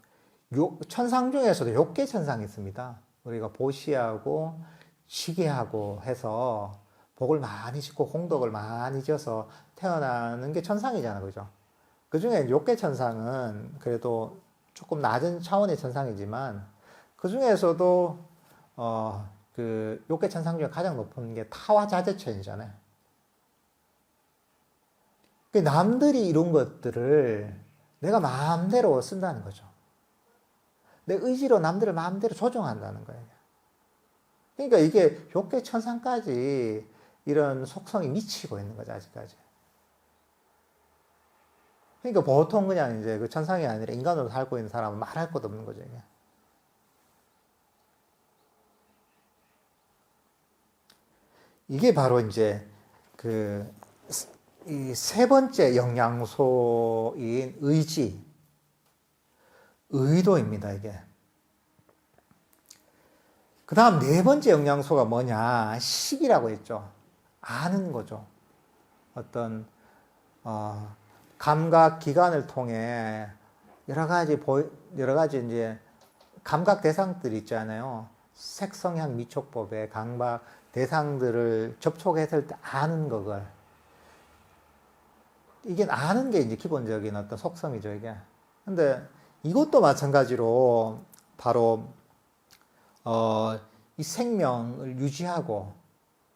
천상 중에서도 욕계 천상이 있습니다. 우리가 보시하고 시계하고 해서 복을 많이 짓고 공덕을 많이 지어서 태어나는 게 천상이잖아요, 그죠? 그 중에 욕계 천상은 그래도 조금 낮은 차원의 천상이지만 그 중에서도 욕계 천상 중에 가장 높은 게 타화자재천이잖아요. 남들이 이룬 것들을 내가 마음대로 쓴다는 거죠. 내 의지로 남들을 마음대로 조종한다는 거예요. 그러니까 이게 욕계 천상까지 이런 속성이 미치고 있는 거죠, 아직까지. 그러니까 보통 그냥 이제 그 천상이 아니라 인간으로 살고 있는 사람은 말할 것도 없는 거죠, 이게. 이게 바로 이제 이 세 번째 영양소인 의도입니다, 이게. 그 다음 네 번째 영양소가 뭐냐? 식이라고 했죠. 아는 거죠. 감각 기관을 통해 여러 가지 이제 감각 대상들이 있잖아요. 색성향 미촉법의 감각 대상들을 접촉했을 때 아는 그걸. 이게 아는 게 이제 기본적인 어떤 속성이죠, 이게. 근데 이것도 마찬가지로 바로, 이 생명을 유지하고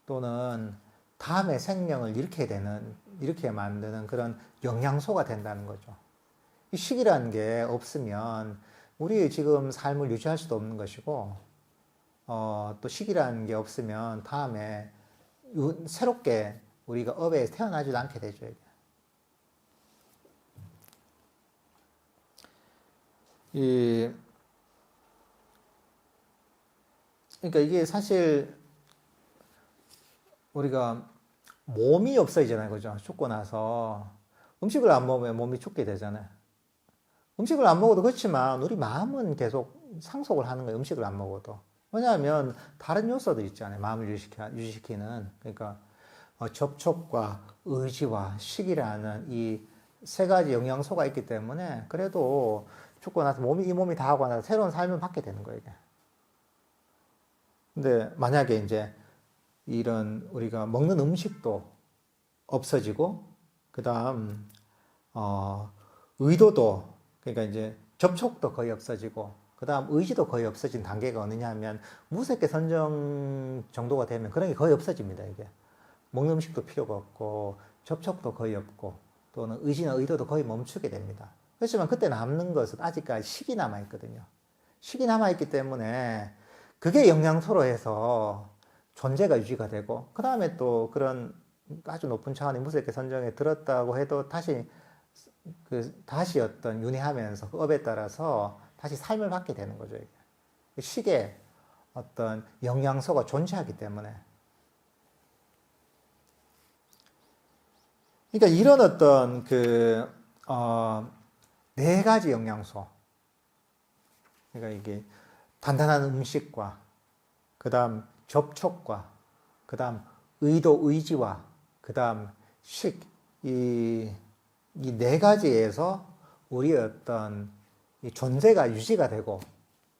또는 다음에 생명을 일으켜 만드는 그런 영양소가 된다는 거죠. 이 식이라는 게 없으면 우리의 지금 삶을 유지할 수도 없는 것이고, 또 식이라는 게 없으면 다음에 새롭게 우리가 업에 태어나지도 않게 되죠, 이게. 그러니까 이게 사실 우리가 몸이 없어지잖아요, 그죠? 죽고 나서 음식을 안 먹으면 몸이 죽게 되잖아요. 음식을 안 먹어도 그렇지만 우리 마음은 계속 상속을 하는 거예요, 음식을 안 먹어도. 왜냐하면 다른 요소들 있잖아요, 마음을 유지시키는. 그러니까 접촉과 의지와 식이라는 이 세 가지 영양소가 있기 때문에 그래도 죽고 나서 이 몸이 다 하고 나서 새로운 삶을 받게 되는 거예요, 이게. 근데 만약에 이제 이런 우리가 먹는 음식도 없어지고, 그 다음, 의도도, 그러니까 이제 접촉도 거의 없어지고, 그 다음 의지도 거의 없어진 단계가 어느냐 하면 무색계 선정 정도가 되면 그런 게 거의 없어집니다, 이게. 먹는 음식도 필요가 없고, 접촉도 거의 없고, 또는 의지나 의도도 거의 멈추게 됩니다. 그렇지만 그때 남는 것은 아직까지 식이 남아있거든요. 식이 남아있기 때문에 그게 영양소로 해서 존재가 유지가 되고, 그 다음에 또 그런 아주 높은 차원의 무색계 선정에 들었다고 해도 다시 어떤 윤회하면서 그 업에 따라서 다시 삶을 받게 되는 거죠, 이게. 식에 어떤 영양소가 존재하기 때문에. 그러니까 이런 어떤 네 가지 영양소. 그러니까 이게 단단한 음식과, 그 다음 접촉과, 그 다음 의도, 의지와, 그 다음 식, 이 네 가지에서 우리의 어떤 이 존재가 유지가 되고,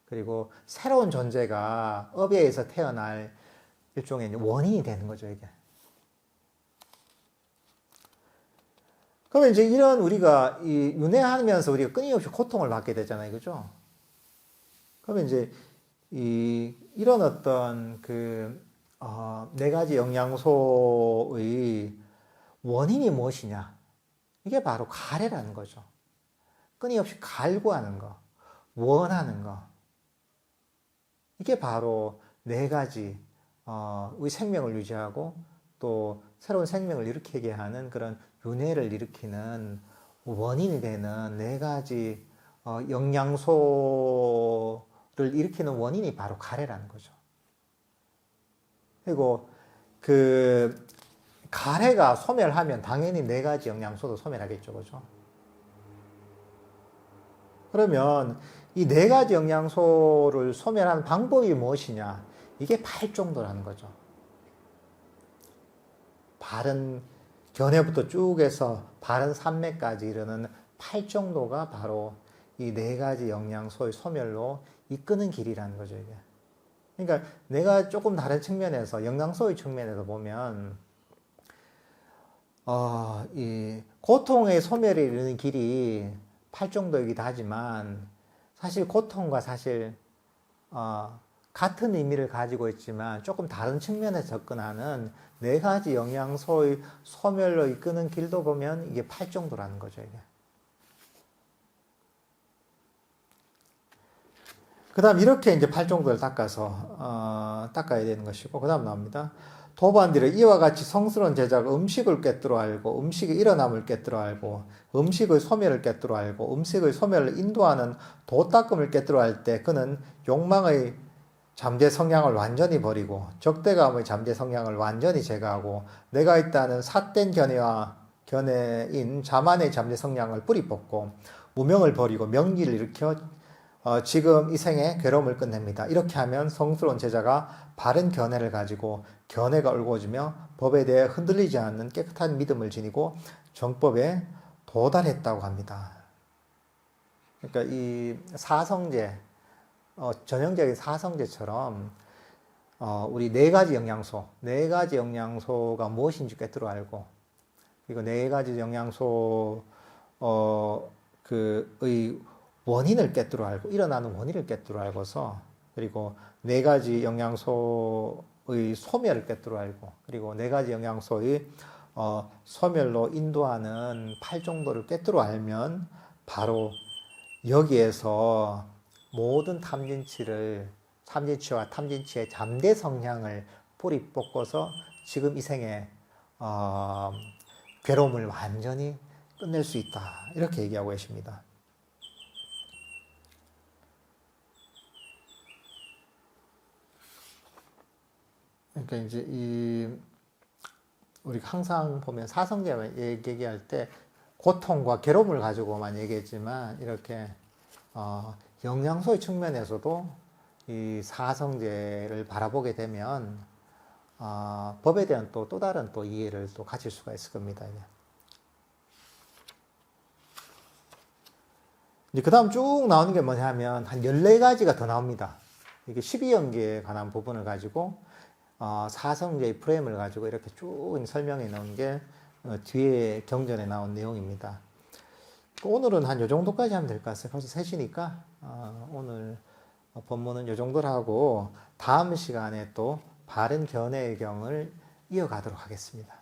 그리고 새로운 존재가 업에 의해서 태어날 일종의 원인이 되는 거죠, 이게. 그러면 이제 이런 우리가 윤회하면서 우리가 끊임없이 고통을 받게 되잖아요, 그죠? 그러면 이제 이런 어떤 네 가지 영양소의 원인이 무엇이냐? 이게 바로 가래라는 거죠. 끊임없이 갈구하는 거, 원하는 거. 이게 바로 네 가지 우리 생명을 유지하고 또 새로운 생명을 일으키게 하는 그런 윤회를 일으키는 원인이 되는 네 가지 영양소를 일으키는 원인이 바로 가래라는 거죠. 그리고 가래가 소멸하면 당연히 네 가지 영양소도 소멸하겠죠, 그죠? 그러면 이 네 가지 영양소를 소멸하는 방법이 무엇이냐? 이게 팔종도라는 거죠. 바른 견해부터 쭉 해서 바른 산매까지 이르는 팔종도가 바로 이 네 가지 영양소의 소멸로 이끄는 길이라는 거죠, 이게. 그러니까 내가 조금 다른 측면에서, 영양소의 측면에서 보면, 이 고통의 소멸에 이르는 길이 팔종도이기도 하지만, 사실 고통과 같은 의미를 가지고 있지만 조금 다른 측면에서 접근하는 네 가지 영양소의 소멸로 이끄는 길도 보면 이게 팔종도라는 거죠, 이게. 그 다음 이렇게 이제 팔종도를 닦아야 되는 것이고, 그 다음 나옵니다. 도반디를 이와 같이 성스러운 제자가 음식을 꿰뚫어 알고, 음식의 일어남을 꿰뚫어 알고, 음식의 소멸을 꿰뚫어 알고, 음식의 소멸을 인도하는 도닦음을 꿰뚫어 알 때 그는 욕망의 잠재 성향을 완전히 버리고, 적대감의 잠재 성향을 완전히 제거하고, 내가 있다는 삿된 견해인 자만의 잠재 성향을 뿌리 뽑고, 무명을 버리고 명기를 일으켜 지금 이 생에 괴로움을 끝냅니다. 이렇게 하면 성스러운 제자가 바른 견해를 가지고 견해가 올곧으며 법에 대해 흔들리지 않는 깨끗한 믿음을 지니고 정법에 도달했다고 합니다. 그러니까 이 사성제, 전형적인 사성제처럼 우리 네 가지 영양소가 무엇인지 꿰뚫어 알고, 그리고 네 가지 영양소 그의 원인을 꿰뚫어 알고 일어나는 원인을 꿰뚫어 알고서 그리고 네 가지 영양소의 소멸을 꿰뚫어 알고 그리고 네 가지 영양소의 소멸로 인도하는 팔정도를 꿰뚫어 알면 바로 여기에서 모든 탐진치와 탐진치의 잠재 성향을 뿌리 뽑고서 지금 이 생에 괴로움을 완전히 끝낼 수 있다. 이렇게 얘기하고 계십니다. 그러니까 이제 우리가 항상 보면 사성제 얘기할 때 고통과 괴로움을 가지고만 얘기했지만 이렇게 영양소의 측면에서도 이 사성제를 바라보게 되면 법에 대한 또 다른 또 이해를 또 가질 수가 있을 겁니다. 이제 그 다음 쭉 나오는 게 뭐냐면 한 14가지가 더 나옵니다. 이게 12연계에 관한 부분을 가지고 사성제의 프레임을 가지고 이렇게 쭉 설명해 놓은 게 뒤에 경전에 나온 내용입니다. 오늘은 한 요 정도까지 하면 될 것 같아요. 벌써 3시니까 오늘 본문은 요 정도로 하고 다음 시간에 또 바른 견해의 경을 이어가도록 하겠습니다.